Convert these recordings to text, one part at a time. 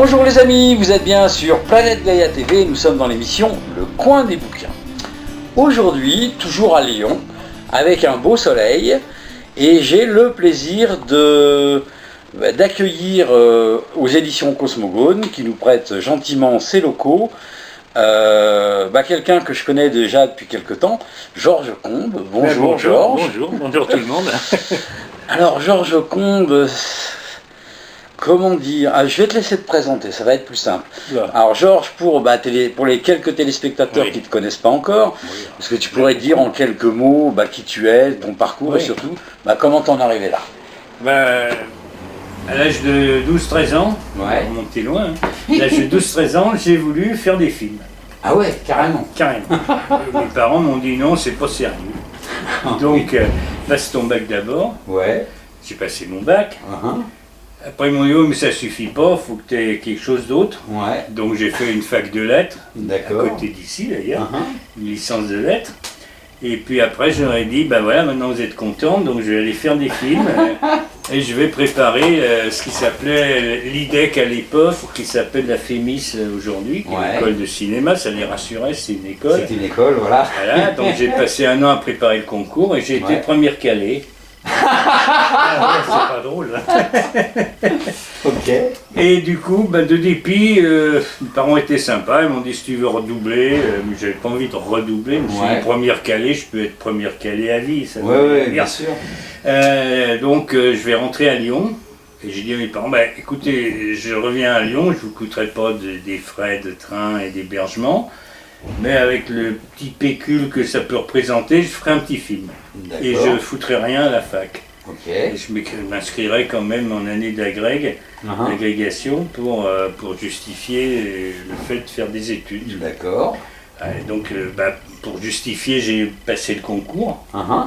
Bonjour les amis, vous êtes bien sur Planète Gaïa TV, nous sommes dans l'émission Le Coin des Bouquins. Aujourd'hui, toujours à Lyon, avec un beau soleil, et j'ai le plaisir d'accueillir aux éditions Cosmogone, qui nous prêtent gentiment ses locaux, quelqu'un que je connais déjà depuis quelque temps, Georges Combes. Bonjour Georges. Bonjour tout le monde. Alors Georges Combes, comment dire, je vais te laisser te présenter, ça va être plus simple. Là. Alors Georges, pour les quelques téléspectateurs qui ne te connaissent pas encore, est-ce que tu pourrais dire en quelques mots qui tu es, ton parcours et surtout comment t'en es arrivé là? À l'âge de 12-13 ans, on va remonter loin, à l'âge de 12-13 ans, j'ai voulu faire des films. Ah ouais, carrément. Carrément. Mes parents m'ont dit non, c'est pas sérieux. Donc, passe ton bac d'abord. Ouais. J'ai passé mon bac. Après, ils m'ont dit, oh, mais ça suffit pas, faut que tu aies quelque chose d'autre. Ouais. Donc, j'ai fait une fac de lettres, à D'accord. côté d'ici d'ailleurs, une licence de lettres. Et puis après, je leur ai dit, maintenant vous êtes contents, donc je vais aller faire des films. Et je vais préparer ce qui s'appelait l'IDEC à l'époque, qui s'appelle la FEMIS aujourd'hui, qui est l'école de cinéma, ça les rassurait, c'est une école. C'est une école, voilà. Voilà, donc j'ai passé un an à préparer le concours et j'ai été première calée. C'est pas drôle. Ok. Et du coup, de dépit, mes parents étaient sympas, ils m'ont dit si tu veux redoubler, mais j'avais pas envie de redoubler, mais si une première calée, je peux être première calée à vie. Oui, bien sûr. Donc je vais rentrer à Lyon, et j'ai dit à mes parents, écoutez, je reviens à Lyon, je ne vous coûterai pas des frais de train et d'hébergement, mais avec le petit pécule que ça peut représenter, je ferai un petit film. Et je ne foutrai rien à la fac. Et je m'inscrirai quand même en année d'agrégation pour justifier le fait de faire des études. D'accord. Donc pour justifier, j'ai passé le concours.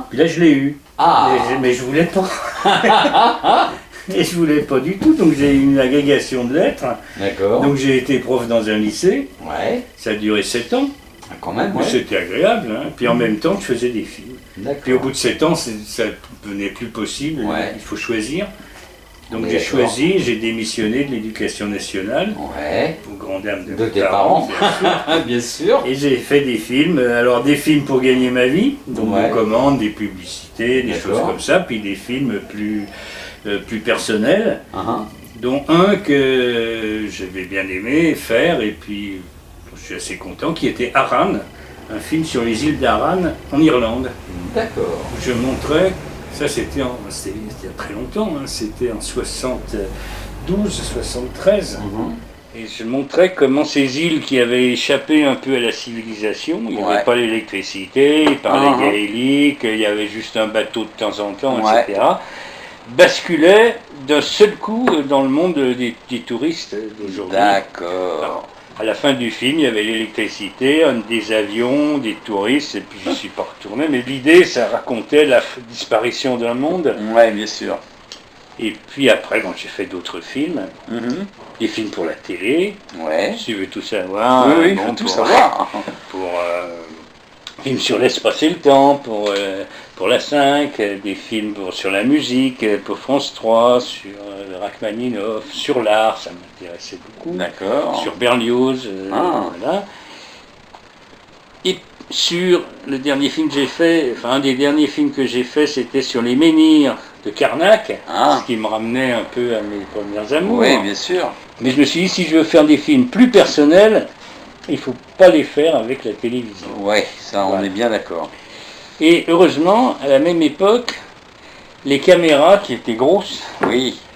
Puis là, je l'ai eu. Mais je voulais pas. Et je voulais pas du tout, donc j'ai eu une agrégation de lettres. D'accord. Donc j'ai été prof dans un lycée. Ouais. Ça a duré 7 ans. Quand même, C'était agréable, hein. Puis en même temps, je faisais des films. D'accord. Puis au bout de 7 ans, ça devenait plus possible. Il faut choisir. Donc j'ai choisi, j'ai démissionné de l'éducation nationale. Au grand dam de tes parents. Bien sûr. Et j'ai fait des films. Alors des films pour gagner ma vie, donc des commandes, des publicités, des choses comme ça. Puis des films plus personnels, dont un que j'avais bien aimé faire, et puis je suis assez content, qui était Arran, un film sur les îles d'Arran en Irlande. D'accord. Je montrais, ça c'était il y a très longtemps, c'était en 72, 73, et je montrais comment ces îles qui avaient échappé un peu à la civilisation, il n'y avait pas l'électricité, ils parlaient gaélique, il y avait juste un bateau de temps en temps, etc., basculait d'un seul coup dans le monde des touristes d'aujourd'hui. D'accord. À la fin du film, il y avait l'électricité, des avions, des touristes, et puis je ne suis pas retourné, mais l'idée, ça racontait la disparition d'un monde. Ouais, bien sûr. Et puis après, j'ai fait d'autres films, des films pour la télé, si tu veux tout savoir. Oui, il faut tout savoir. Films sur l'espace et le temps, pour la 5, des films sur la musique, pour France 3, sur Rachmaninoff, sur l'art, ça m'intéressait beaucoup. D'accord. Sur Berlioz, voilà. Et sur le dernier film que j'ai fait, un des derniers films que j'ai fait, c'était sur les menhirs de Karnak, ce qui me ramenait un peu à mes premières amours. Oui, bien sûr. Mais je me suis dit, si je veux faire des films plus personnels, il ne faut pas les faire avec la télévision. Oui, ça on est bien d'accord. Et heureusement, à la même époque, les caméras qui étaient grosses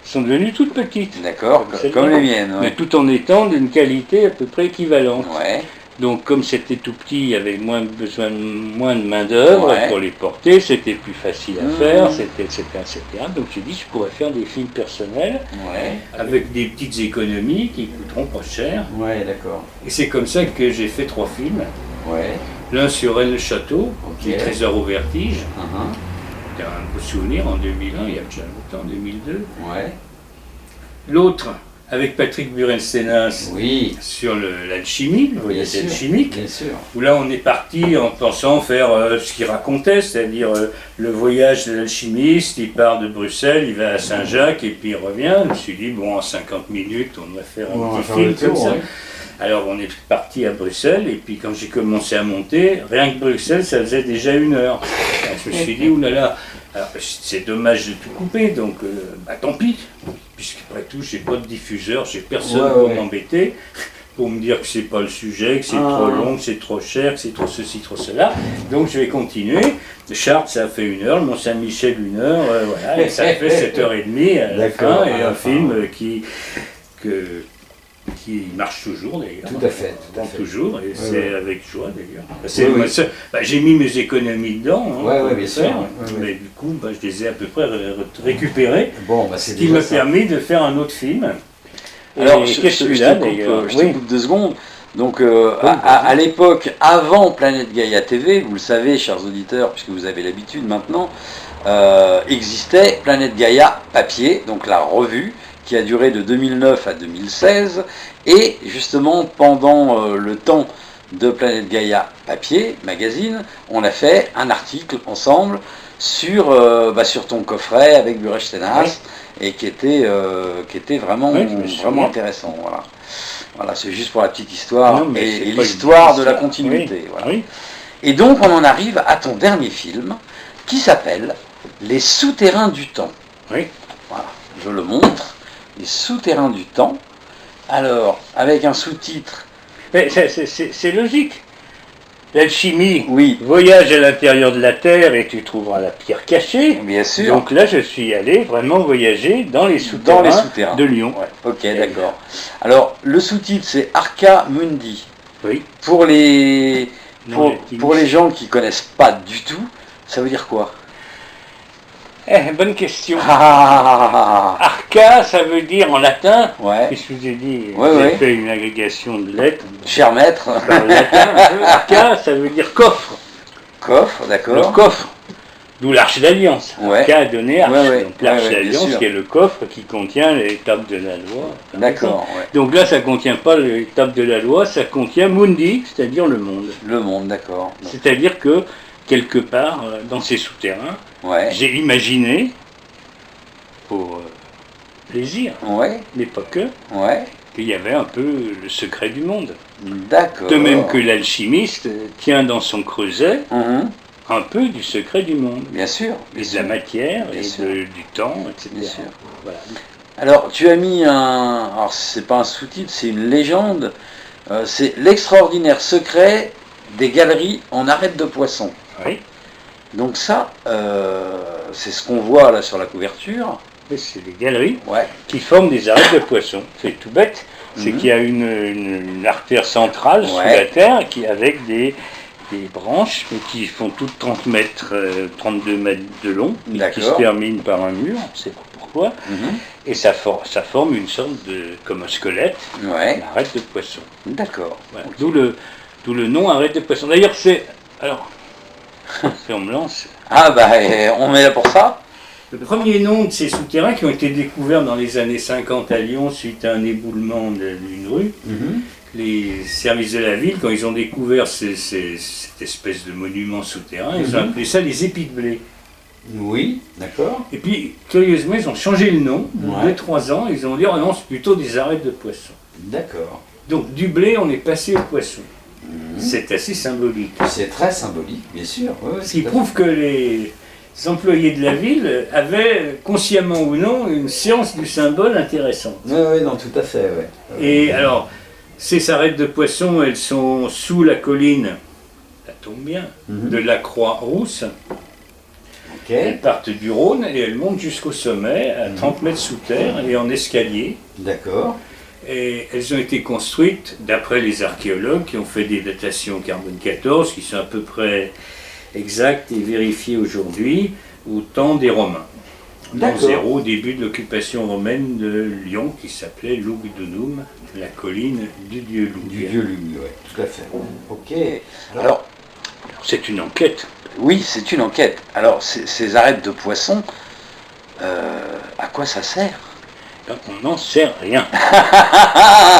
sont devenues toutes petites. D'accord, comme les miennes. Mais tout en étant d'une qualité à peu près équivalente. Ouais. Donc comme c'était tout petit, il y avait besoin de moins de main d'œuvre pour les porter, c'était plus facile à faire, etc. Donc j'ai dit je pourrais faire des films personnels avec des petites économies qui coûteront pas cher. Ouais, d'accord. Et c'est comme ça que j'ai fait 3 films. L'un sur Rennes-le-Château, Les Trésors au vertige. C'était un beau souvenir en 2001, il y a déjà longtemps, en 2002. L'autre avec Patrick Burenstenas Oui, sur l'alchimie, le voyage bien sûr, alchimique, bien sûr. où là on est parti en pensant faire ce qu'il racontait, c'est-à-dire le voyage de l'alchimiste, il part de Bruxelles, il va à Saint-Jacques et puis il revient. Je me suis dit, bon, en 50 minutes, on va faire un petit film comme ça. Oui. Alors on est parti à Bruxelles et puis quand j'ai commencé à monter, rien que Bruxelles, ça faisait déjà 1 heure. Alors, je me suis dit, oulala, alors, c'est dommage de tout couper, donc tant pis, puisqu'après tout, j'ai pas de diffuseur, j'ai personne pour m'embêter, pour me dire que c'est pas le sujet, que c'est trop long, que c'est trop cher, que c'est trop ceci, trop cela. Donc je vais continuer. Chartres, ça fait 1 heure, le Mont-Saint-Michel 1 heure, voilà, et ça fait 7h30 à la fin, et un film qui marche toujours d'ailleurs. Tout à fait. Toujours, et c'est avec joie d'ailleurs. J'ai mis mes économies dedans, bien sûr. Mais du coup, je les ai à peu près récupérées, C'est ce qui m'a permis de faire un autre film. Alors, je te coupe 2 secondes. Donc, à l'époque, avant Planète Gaïa TV, vous le savez, chers auditeurs, puisque vous avez l'habitude maintenant, existait Planète Gaïa papier, donc la revue, qui a duré de 2009 à 2016, et justement pendant le temps de Planète Gaïa papier, magazine, on a fait un article ensemble sur ton coffret avec Burenstenas, et qui était vraiment intéressant. Voilà, c'est juste pour la petite histoire et l'histoire de la continuité. Voilà. Oui. Et donc on en arrive à ton dernier film qui s'appelle Les Souterrains du Temps. Oui. Voilà, je le montre. Les Souterrains du Temps. Alors, avec un sous-titre. C'est logique. L'alchimie, oui. Voyage à l'intérieur de la Terre et tu trouveras la pierre cachée. Bien sûr. Donc là, je suis allé vraiment voyager dans les souterrains de Lyon. Ouais. Ok, d'accord. Alors, le sous-titre, c'est Arca Mundi. Oui. Pour les gens qui ne connaissent pas du tout, ça veut dire quoi? Bonne question. Arca, ça veut dire en latin. Qu'est-ce que je vous ai dit? J'ai fait une agrégation de lettres. Cher maître. Arca, ça veut dire coffre. Coffre, d'accord. Le coffre. D'où l'Arche d'Alliance. Arca a donné Arche. Donc l'Arche d'Alliance, qui est le coffre qui contient les tables de la loi. D'accord. Donc là, ça ne contient pas les tables de la loi, ça contient Mundi, c'est-à-dire le monde. Le monde, d'accord. C'est-à-dire que quelque part, dans ces souterrains, j'ai imaginé, pour plaisir, mais pas que, qu'il y avait un peu le secret du monde. D'accord. De même que l'alchimiste tient dans son creuset un peu du secret du monde. Bien sûr. Et de la matière, du temps, etc. Bien sûr. Voilà. Alors, tu as mis alors c'est pas un sous-titre, c'est une légende, c'est l'extraordinaire secret des galeries en arêtes de poisson. Oui. Donc ça, c'est ce qu'on voit là sur la couverture. C'est des galeries qui forment des arêtes de poisson. C'est tout bête. C'est qu'il y a une artère centrale sous la terre avec des branches mais qui font toutes 30 mètres, 32 mètres de long, et qui se terminent par un mur, on ne sait pas pourquoi. Et ça forme une sorte comme un squelette, une arête de poisson. D'accord. Voilà. D'où le nom arête de poisson. D'ailleurs, on me lance. On est là pour ça. Le premier nom de ces souterrains qui ont été découverts dans les années 50 à Lyon suite à un éboulement d'une rue, les services de la ville, quand ils ont découvert cette espèce de monument souterrain, ils ont appelé ça les épis de blé. Oui, d'accord. Et puis, curieusement, ils ont changé le nom, 2-3 ans, ils ont dit, oh non, c'est plutôt des arêtes de poisson. D'accord. Donc, du blé, on est passé au poisson. C'est assez symbolique. C'est très symbolique, bien sûr. Ce qui prouve que les employés de la ville avaient, consciemment ou non, une science du symbole intéressante. Oui, non, tout à fait. Et alors, ces arêtes de poisson, elles sont sous la colline, ça tombe bien, de la Croix-Rousse. Elles partent du Rhône et elles montent jusqu'au sommet, à 30 mètres sous terre et en escalier. D'accord. Et elles ont été construites d'après les archéologues qui ont fait des datations carbone 14 qui sont à peu près exactes et vérifiées aujourd'hui au temps des Romains. L'an 0, au début de l'occupation romaine de Lyon qui s'appelait Lugdunum, la colline du dieu Lug. Du dieu Lug, oui, tout à fait. Ok. Alors, c'est une enquête. Oui, c'est une enquête. Alors, ces arêtes de poisson, à quoi ça sert? pas qu'on n'en sait rien.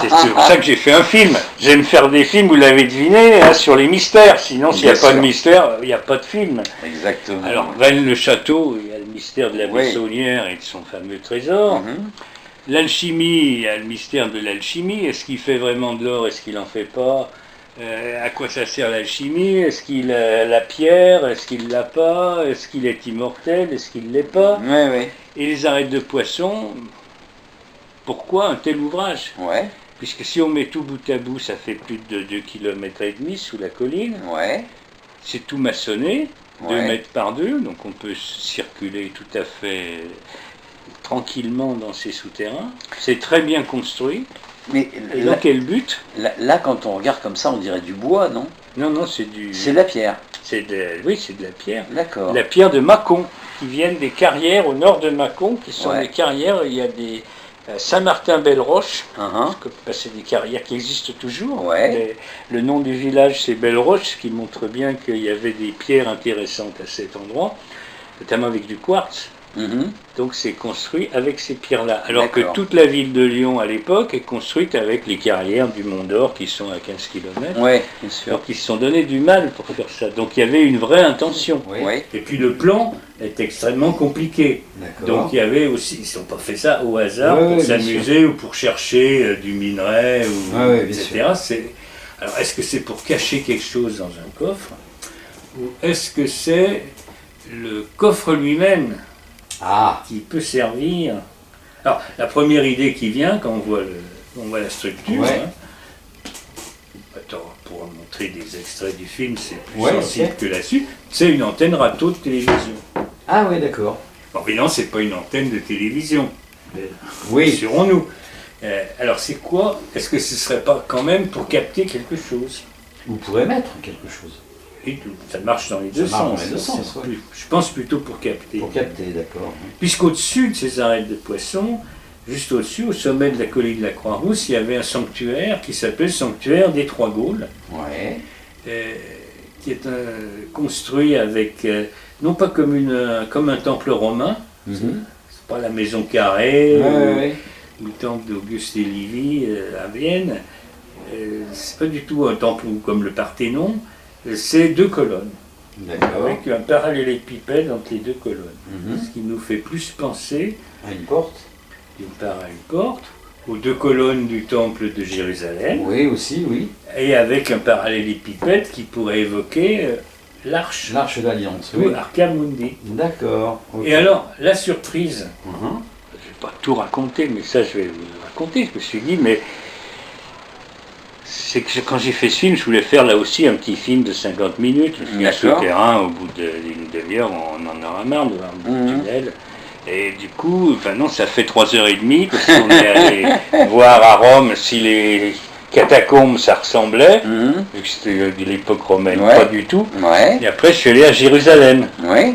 C'est pour ça que j'ai fait un film. J'aime faire des films, vous l'avez deviné, hein, sur les mystères. Sinon, s'il n'y a pas de mystère, il n'y a pas de film. Exactement. Alors, Rennes-le-Château, il y a le mystère de la Bessonnière et de son fameux trésor. L'alchimie, il y a le mystère de l'alchimie. Est-ce qu'il fait vraiment de l'or? Est-ce qu'il n'en fait pas? À quoi ça sert l'alchimie? Est-ce qu'il a la pierre? Est-ce qu'il l'a pas? Est-ce qu'il est immortel? Est-ce qu'il l'est pas? Et les arêtes de poisson, pourquoi un tel ouvrage? Puisque si on met tout bout à bout, ça fait plus de 2,5 km sous la colline. C'est tout maçonné, 2 mètres par 2, donc on peut circuler tout à fait tranquillement dans ces souterrains. C'est très bien construit. Mais et dans quel but? Là, quand on regarde comme ça, on dirait du bois, non? Non, c'est du... C'est de la pierre. Oui, c'est de la pierre. D'accord. La pierre de Mâcon, qui viennent des carrières au nord de Mâcon, qui sont des carrières. Il y a des Saint-Martin-Belle-Roche, c'est des carrières qui existent toujours. Le nom du village, c'est Belle-Roche, ce qui montre bien qu'il y avait des pierres intéressantes à cet endroit, notamment avec du quartz. Donc c'est construit avec ces pierres-là. Alors que toute la ville de Lyon à l'époque est construite avec les carrières du Mont d'Or qui sont à 15 km. Bien sûr. Donc ils se sont donné du mal pour faire ça. Donc il y avait une vraie intention. Et puis le plan est extrêmement compliqué. Donc il y avait aussi, ils n'ont pas fait ça au hasard pour s'amuser ou pour chercher du minerai, etc. Alors est-ce que c'est pour cacher quelque chose dans un coffre? Ou est-ce que c'est le coffre lui-même qui peut servir? Alors, la première idée qui vient quand on voit la structure, attends, pour montrer des extraits du film, c'est plus sensible que là-dessus, c'est une antenne râteau de télévision. Ah oui, d'accord. Bon, mais non, c'est pas une antenne de télévision. Rassurons-nous. Alors, c'est quoi? Est-ce que ce serait pas quand même pour capter quelque chose? Vous pourrez mettre quelque chose. Et ça marche dans les deux sens. Je pense plutôt pour capter. Pour capter, d'accord. Puisqu'au-dessus de ces arêtes de poissons, juste au-dessus, au sommet de la colline de la Croix-Rousse, il y avait un sanctuaire qui s'appelle le sanctuaire des Trois Gaules, qui est construit avec, non pas comme un temple romain, c'est pas la maison carrée, ou le temple d'Auguste et Livy à Vienne, c'est pas du tout un temple comme le Parthénon. C'est 2 colonnes, avec un parallélépipède entre les 2 colonnes, ce qui nous fait plus penser à une porte, aux 2 colonnes du temple de Jérusalem, et avec un parallélépipède qui pourrait évoquer l'arche d'alliance, Arca Mundi. D'accord. Et alors, la surprise, je ne vais pas tout raconter, mais ça je vais vous raconter, je me suis dit, mais c'est que quand j'ai fait ce film, je voulais faire là aussi un petit film de 50 minutes, je suis souterrain, au bout d'une demi-heure, on en aura marre de voir un bout de tunnel. Et du coup, non, ça fait 3h30, parce qu'on est allé voir à Rome si les catacombes ça ressemblait, vu que c'était de l'époque romaine, pas du tout. Et après, je suis allé à Jérusalem,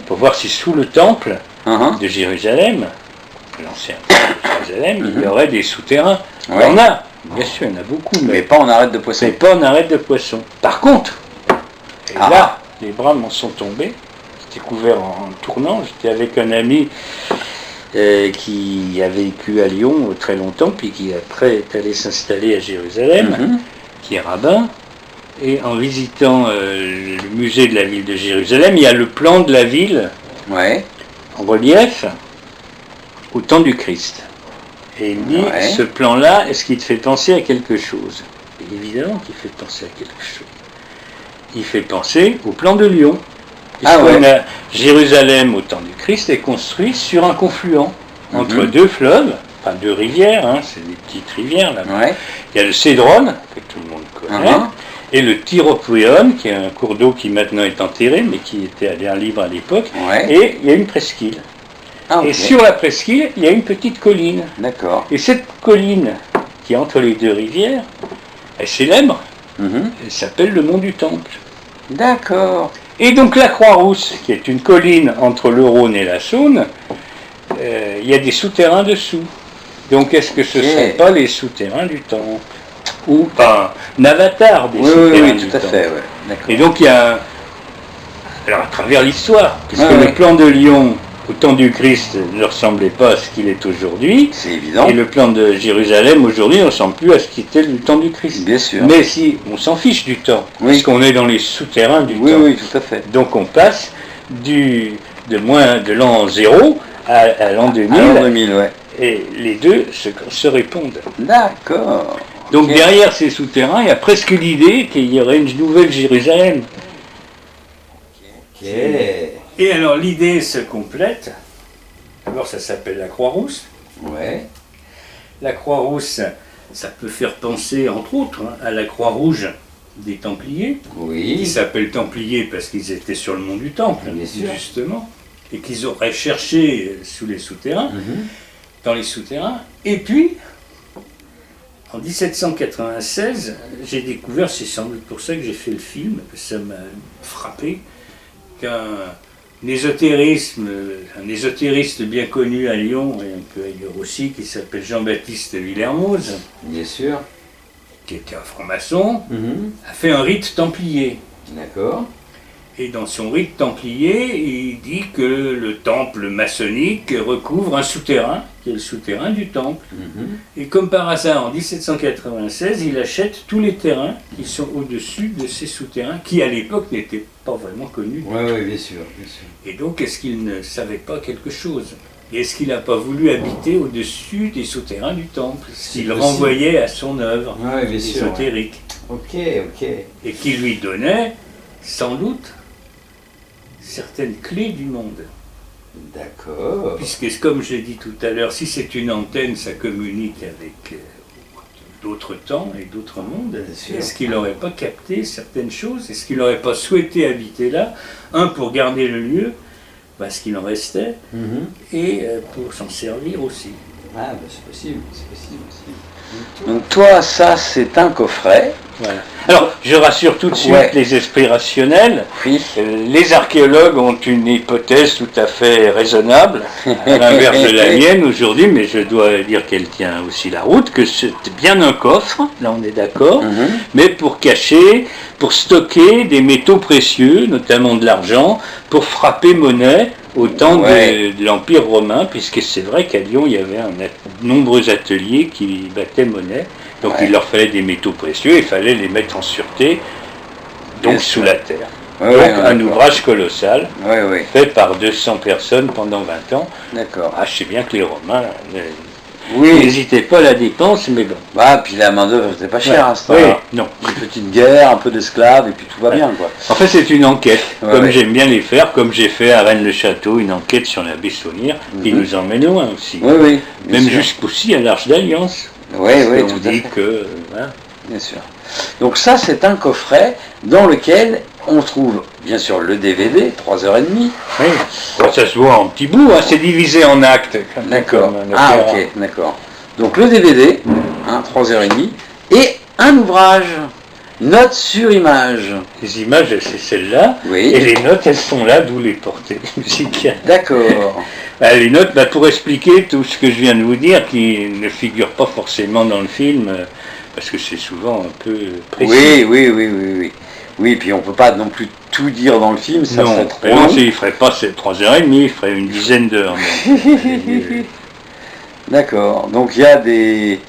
pour voir si sous le temple de Jérusalem, l'ancien temple de Jérusalem, il y aurait des souterrains. Il y en a. Bien sûr, il y en a beaucoup, mais pas en arête de poisson. Par contre, là, les bras m'en sont tombés. J'étais couvert en tournant. J'étais avec un ami qui a vécu à Lyon très longtemps, puis qui après est allé s'installer à Jérusalem, qui est rabbin. Et en visitant le musée de la ville de Jérusalem, il y a le plan de la ville en relief au temps du Christ. Et il dit, ce plan-là, est-ce qu'il te fait penser à quelque chose? Et évidemment qu'il fait penser à quelque chose. Il fait penser au plan de Lyon. Jérusalem, au temps du Christ, est construit sur un confluent entre 2 fleuves, enfin 2 rivières, c'est des petites rivières là-bas. Il y a le Cédron, que tout le monde connaît, et le Tyropouéon, qui est un cours d'eau qui maintenant est enterré, mais qui était à l'air libre à l'époque, et il y a une presqu'île. Et sur la presqu'île, il y a une petite colline. Et cette colline, qui est entre les 2 rivières, est célèbre. Elle s'appelle le Mont du Temple. Et donc la Croix-Rousse, qui est une colline entre le Rhône et la Saône, il y a des souterrains dessous. Donc est-ce que ce ne serait pas les souterrains du Temple? Ou un avatar des souterrains du Temple? Et donc il y a... Alors à travers l'histoire, puisque le plan de Lyon au temps du Christ ne ressemblait pas à ce qu'il est aujourd'hui. C'est évident. Et le plan de Jérusalem aujourd'hui ne ressemble plus à ce qui était le temps du Christ. Bien sûr. Mais si on s'en fiche du temps, Oui. puisqu'on est dans les souterrains du Oui, temps. oui, tout à fait. Donc on passe de l'an 0 à l'an 2000, Alors 2000, ouais. et les deux se répondent. D'accord. Donc Ok. derrière ces souterrains, il y a presque l'idée qu'il y aurait une nouvelle Jérusalem. Ok. Et alors l'idée se complète. D'abord ça s'appelle la Croix-Rousse. Ouais. La Croix-Rousse, ça peut faire penser entre autres à la Croix-Rouge des Templiers, qui Oui. s'appellent Templiers parce qu'ils étaient sur le mont du Temple, Bien sûr. justement, et qu'ils auraient cherché sous les souterrains, Mhm. dans les souterrains. Et puis, en 1796, j'ai découvert, c'est sans doute pour ça que j'ai fait le film, ça m'a frappé, qu'un un ésotériste bien connu à Lyon, et un peu ailleurs aussi, qui s'appelle Jean-Baptiste Villermoz, Bien sûr. qui était un franc-maçon, Mhm. a fait un rite templier. D'accord. Et dans son rite templier, il dit que le temple maçonnique recouvre un souterrain, qui est le souterrain du temple. Mhm. Et comme par hasard, en 1796, il achète tous les terrains qui sont au-dessus de ces souterrains, qui à l'époque n'étaient pas vraiment connus. Ouais, ouais, bien sûr, bien sûr. Et donc, est-ce qu'il ne savait pas quelque chose? Et est-ce qu'il n'a pas voulu habiter au-dessus des souterrains du temple? Ce C'est qu'il possible. renvoyait à son œuvre Ouais, bien sûr. Ouais. ésotérique. Ok, ok. Et qui lui donnait, sans doute, certaines clés du monde. D'accord. Puisque, comme j'ai dit tout à l'heure, si c'est une antenne, ça communique avec d'autres temps et d'autres mondes. Bien sûr. Est-ce qu'il n'aurait pas capté certaines choses? Est-ce qu'il n'aurait pas souhaité habiter là? Un, pour garder le lieu, parce qu'il en restait, Mhm. et pour s'en servir aussi. Ah, bah, c'est possible, c'est possible aussi. Donc toi, ça, c'est un coffret. Voilà. Alors, je rassure tout de suite Ouais. les esprits rationnels. Oui. Les archéologues ont une hypothèse tout à fait raisonnable, à l'inverse de la mienne aujourd'hui, mais je dois dire qu'elle tient aussi la route, que c'est bien un coffre, là on est d'accord, Mhm. mais pour cacher, pour stocker des métaux précieux, notamment de l'argent, pour frapper monnaie au temps Ouais. de l'Empire romain, puisque c'est vrai qu'à Lyon, il y avait nombreux ateliers qui battaient monnaie. Donc Ouais. il leur fallait des métaux précieux, il fallait les mettre en sûreté, donc Bien sous sûr. la terre. Ouais, Donc ouais, un d'accord. ouvrage colossal, Oui, oui, fait par 200 personnes pendant 20 ans. d'accord. Ah, je sais bien que les Romains Oui. n'hésitaient pas à la dépense, mais bon. Bah, puis la main-d'œuvre n'était pas chère à ce Oui, temps-là. non. Une petite guerre, un peu d'esclaves, et puis tout va bien, quoi. En fait, c'est une enquête, Ouais, comme ouais. j'aime bien les faire, comme j'ai fait à Rennes-le-Château, une enquête sur la Bessonnière, qui Mhm. nous emmène loin aussi. Oui, oui. bien Même sûr. jusqu'aussi à l'Arche d'Alliance. Oui, oui, on tout à dit fait. que. Voilà. Bien sûr. Donc ça, c'est un coffret dans lequel on trouve, bien sûr, le DVD, 3h30. Oui. Bon, ça se voit en petits bouts, hein, c'est divisé en actes. D'accord. Comme un Ah, opéra. ok, d'accord. Donc le DVD, 3h30, et un ouvrage, notes sur image. Les images, c'est celle-là, Oui. et les notes, elles sont là, d'où les portées musicales. D'accord. Les notes, pour expliquer tout ce que je viens de vous dire, qui ne figure pas forcément dans le film, parce que c'est souvent un peu précis. Oui, oui, oui, oui, oui. Oui, puis on peut pas non plus tout dire dans le film, ça non, serait trop mais non, long. il ne ferait pas 3h30, il ferait une dizaine d'heures. D'accord. Donc il y a des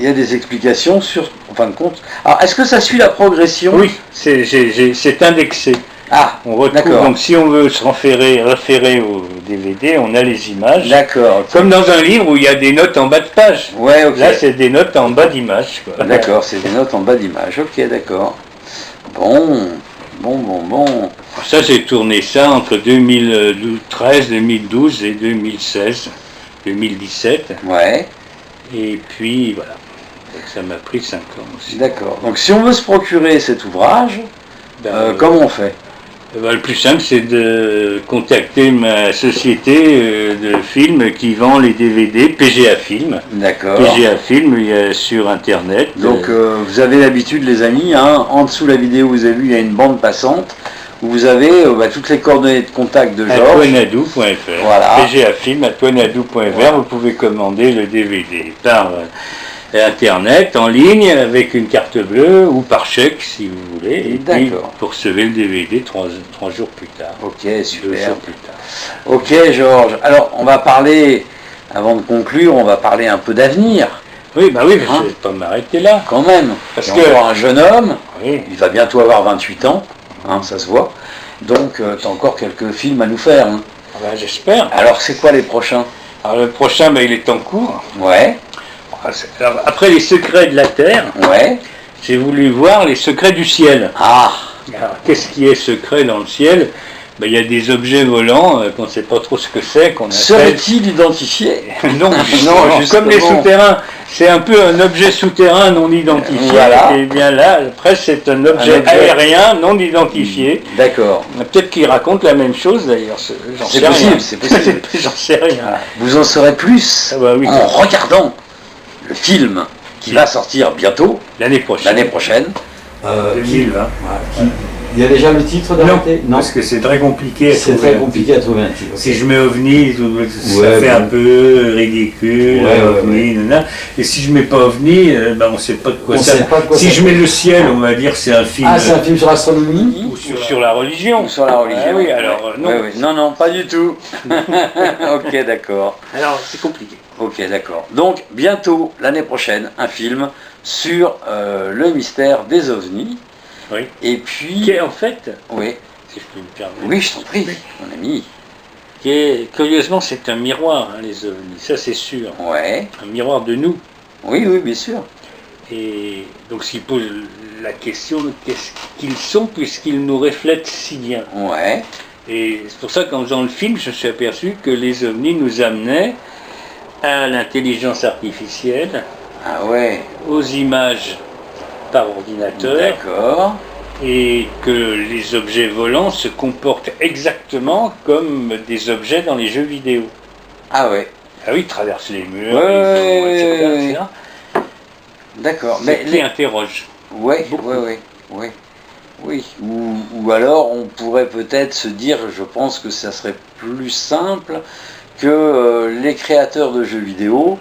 des explications sur, en fin de compte. Alors, est-ce que ça suit la progression? Oui, c'est indexé. Ah, On retrouve, d'accord. donc si on veut se référer au DVD, on a les images. D'accord. ok. Comme dans un livre où il y a des notes en bas de page. Ouais, ok. Là, c'est des notes en bas d'image. quoi. D'accord, c'est des notes en bas d'image. Ok, d'accord. Bon. Ça, j'ai tourné ça entre 2013, 2012 et 2016, 2017. Ouais, Et puis, voilà. Donc, ça m'a pris 5 ans aussi. d'accord. Donc si on veut se procurer cet ouvrage, comment on fait? Le plus simple, c'est de contacter ma société de films qui vend les DVD, PGA Film. D'accord. PGA Film, il y a sur Internet. Donc vous avez l'habitude, les amis, hein, en dessous de la vidéo, vous avez vu, il y a une bande passante où vous avez toutes les coordonnées de contact de Georges. @toinadou.fr. Voilà. PGA Film @toinadou.fr. Voilà. Vous pouvez commander le DVD par Internet, en ligne, avec une carte bleue ou par chèque si vous voulez. Et puis vous recevez le DVD 3 jours plus tard. Ok, 2 super. jours plus tard. Ok, Georges. Alors, on va parler, avant de conclure, on va parler un peu d'avenir. Oui, bah oui, Hein? je ne vais pas m'arrêter là. Quand même. Parce T'es que- encore un jeune homme, Oui. il va bientôt avoir 28 ans, hein, ça se voit. Donc, tu as encore quelques films à nous faire. Hein. Ah bah, j'espère. Alors, c'est quoi les prochains? Alors le prochain, bah, il est en cours. Ouais, Alors, après les secrets de la Terre, ouais. j'ai voulu voir les secrets du ciel. Ah, Alors, qu'est-ce qui est secret dans le ciel? Ben, il y a des objets volants qu'on ne sait pas trop ce que c'est, qu'on appelle... serait-il identifié? Non, Non, comme les justement. souterrains, c'est un peu un objet souterrain non identifié. Voilà. Et bien là, après, c'est un objet aérien non identifié. D'accord. Peut-être qu'il raconte la même chose d'ailleurs. J'en C'est sais possible, rien. c'est possible. J'en sais rien. Vous en saurez plus Ah bah oui, en regardant le film qui va sortir bientôt, l'année prochaine. l'année prochaine. 2020. Il y a déjà le titre d'arrêté? Non, parce que c'est très compliqué. à c'est trouver très un compliqué à trouver un titre. Si je mets OVNI, ça Ouais, fait bon. un peu ridicule, Ouais, OVNI, nanana. Et si je mets pas OVNI, ben on sait pas de quoi On ça. sait pas de quoi Si ça je mets le ciel, on va dire c'est un film. Ah, c'est un film sur l'astronomie? ou sur la religion. Ou sur la religion. Ah oui, alors non. Oui, oui. Non, non, pas du tout. Ok, d'accord. Alors c'est compliqué. Ok, d'accord. Donc, bientôt, l'année prochaine, un film sur le mystère des ovnis. Oui. Et puis... Qui est en fait, Oui, si je peux me permettre, oui, je t'en prie, mon ami. qui est, curieusement, c'est un miroir, hein, les ovnis, ça c'est sûr. Ouais, Un miroir de nous. oui, oui, bien sûr. Et donc, ce qui pose la question de qu'est-ce qu'ils sont, puisqu'ils nous reflètent si bien. Ouais, Et c'est pour ça qu'en faisant le film, je me suis aperçu que les ovnis nous amenaient à l'intelligence artificielle, ah ouais, aux images par ordinateur, d'accord. et que les objets volants se comportent exactement comme des objets dans les jeux vidéo. Ah ouais, Ah oui, ils traversent les murs, Ouais, etc. d'accord. Mais Mais qui interroge. ouais, beaucoup. ouais. Oui, ou alors on pourrait peut-être se dire, je pense que ça serait plus simple que les créateurs de jeux vidéo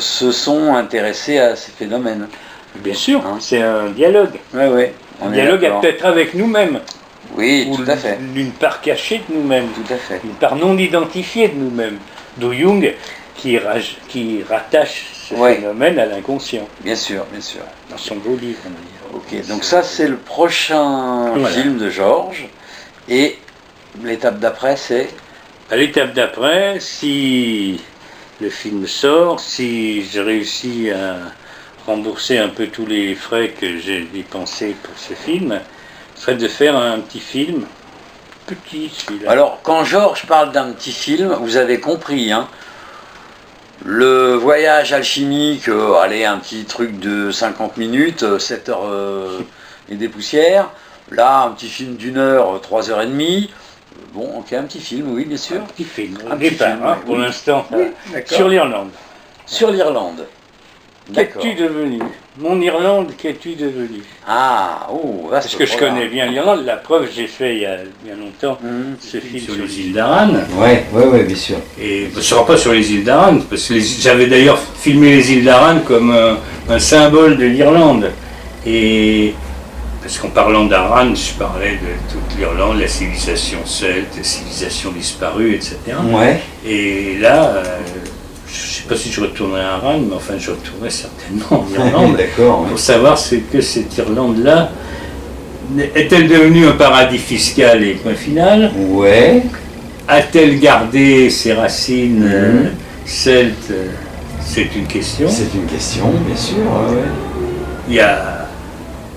se sont intéressés à ces phénomènes. Bien sûr, Hein. c'est un dialogue. Ouais, ouais. Un on est dialogue d'accord. peut-être avec nous-mêmes. Oui, ou tout à fait. d'une part cachée de nous-mêmes. Tout à fait. Une part non identifiée de nous-mêmes. D'où Jung qui rattache ce Ouais. phénomène à l'inconscient, Bien sûr, bien sûr. dans son beau livre. on va dire. Ok, donc ça c'est le prochain Voilà. film de Georges. Et l'étape d'après c'est... À l'étape d'après, si le film sort, si je réussis à rembourser un peu tous les frais que j'ai dépensés pour ce film, ce serait de faire un petit film, petit celui-là. Alors, quand Georges parle d'un petit film, vous avez compris, hein, le voyage alchimique, allez, un petit truc de 50 minutes, 7 heures et des poussières. Là, un petit film d'1 heure, 3 heures et demie. Bon, ok, un petit film, oui, bien sûr. Un petit film, Un au petit départ, film, hein, oui. pour l'instant, Oui, d'accord. sur l'Irlande. Sur l'Irlande. D'accord. Qu'es-tu devenu? Mon Irlande, qu'es-tu devenu? Ah, oh, vaste Parce que je programme. connais bien l'Irlande, la preuve, j'ai fait il y a bien longtemps Mhm. ce film Sur sur les l'île d'Aran. Ouais, bien sûr. Et ce ne sera pas sur les îles d'Aran, parce que j'avais d'ailleurs filmé les îles d'Aran comme un symbole de l'Irlande. Et parce qu'en parlant d'Aran, je parlais de toute l'Irlande, la civilisation celte, la civilisation disparue, etc. Ouais. Et là, je ne sais pas si je retournerai à Aran, mais enfin je retournerai certainement en Irlande D'accord. ouais. pour savoir ce que cette Irlande-là est-elle devenue un paradis fiscal et point final? Ouais. A-t-elle gardé ses racines Mhm. celtes? C'est une question. C'est une question, bien sûr. Ouais. Il y a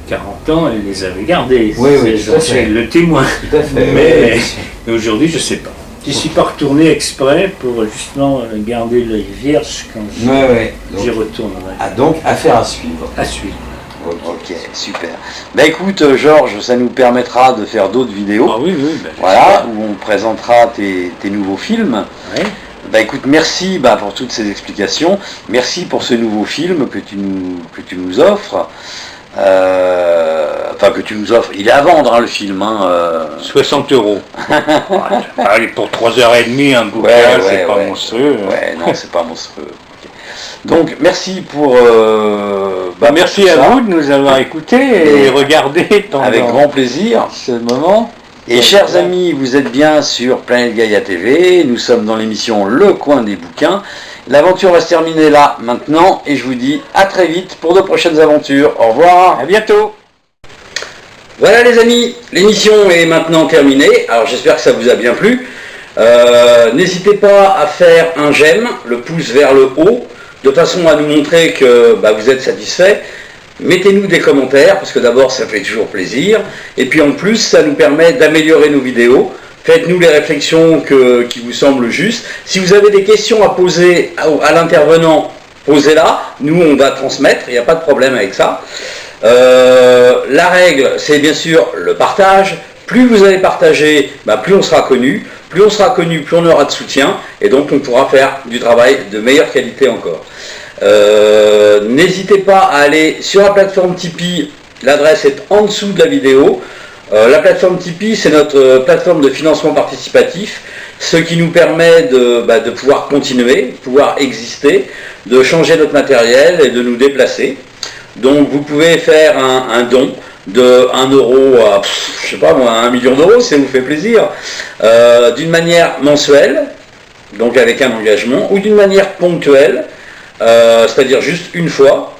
40 ans, elle les avait gardées. Oui, oui, C'est- tout à j'en suis fait. le témoin. Tout à fait. Mais ouais, bien sûr. aujourd'hui, je ne sais pas. Je ne suis pas retourné exprès pour justement garder l'œil vierge quand Ouais. j'y Donc, retournerai. donc, affaire à suivre. À suivre. Ok, super. Bah écoute, Georges, ça nous permettra de faire d'autres vidéos. Ah oui, oui. Voilà, où on présentera tes nouveaux films. Ouais. Bah écoute, merci pour toutes ces explications. Merci pour ce nouveau film que tu nous offres. Enfin, que tu nous offres. Il est à vendre, hein, le film. Hein, 60 €. Allez, pour 3h30, un bouquin, c'est pas monstrueux. Ouais, non, c'est pas monstrueux. Ok. Donc merci pour... merci à vous de nous avoir écoutés et regardés pendant avec grand plaisir. ce moment. Et chers amis, vous êtes bien sur Planète Gaïa TV, nous sommes dans l'émission Le Coin des Bouquins. L'aventure va se terminer là, maintenant, et je vous dis à très vite pour de prochaines aventures. Au revoir. À bientôt. Voilà les amis, l'émission est maintenant terminée, alors j'espère que ça vous a bien plu. N'hésitez pas à faire un j'aime, le pouce vers le haut, de façon à nous montrer que vous êtes satisfait. Mettez-nous des commentaires, parce que d'abord ça fait toujours plaisir, et puis en plus ça nous permet d'améliorer nos vidéos. Faites-nous les réflexions qui vous semblent justes. Si vous avez des questions à poser à l'intervenant, posez-la, nous on va transmettre, il n'y a pas de problème avec ça. La règle, c'est bien sûr le partage. Plus vous allez partager, plus on sera connu. Plus on sera connu, plus on aura de soutien, et donc on pourra faire du travail de meilleure qualité encore. N'hésitez pas à aller sur la plateforme Tipeee, l'adresse est en dessous de la vidéo. La plateforme Tipeee, c'est notre plateforme de financement participatif, ce qui nous permet de pouvoir continuer, de pouvoir exister, de changer notre matériel et de nous déplacer. Donc vous pouvez faire un don de 1 euro à, je sais pas moi, 1 million d'euros, si ça vous fait plaisir, d'une manière mensuelle, donc avec un engagement, ou d'une manière ponctuelle, c'est-à-dire juste une fois.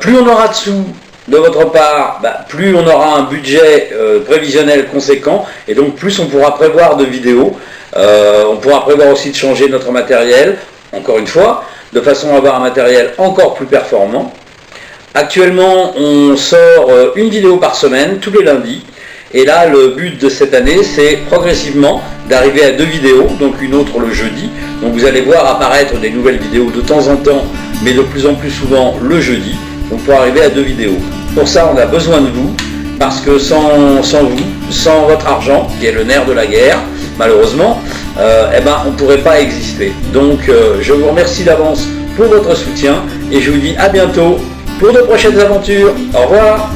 Plus on aura de sous de votre part, plus on aura un budget prévisionnel conséquent, et donc plus on pourra prévoir de vidéos. On pourra prévoir aussi de changer notre matériel, encore une fois, de façon à avoir un matériel encore plus performant. Actuellement, on sort une vidéo par semaine, tous les lundis. Et là, le but de cette année, c'est progressivement d'arriver à 2 vidéos, donc une autre le jeudi. Donc vous allez voir apparaître des nouvelles vidéos de temps en temps, mais de plus en plus souvent le jeudi. Donc pour arriver à 2 vidéos. Pour ça, on a besoin de vous, parce que sans vous, sans votre argent, qui est le nerf de la guerre, malheureusement, on ne pourrait pas exister. Donc je vous remercie d'avance pour votre soutien, et je vous dis à bientôt pour de prochaines aventures. Au revoir.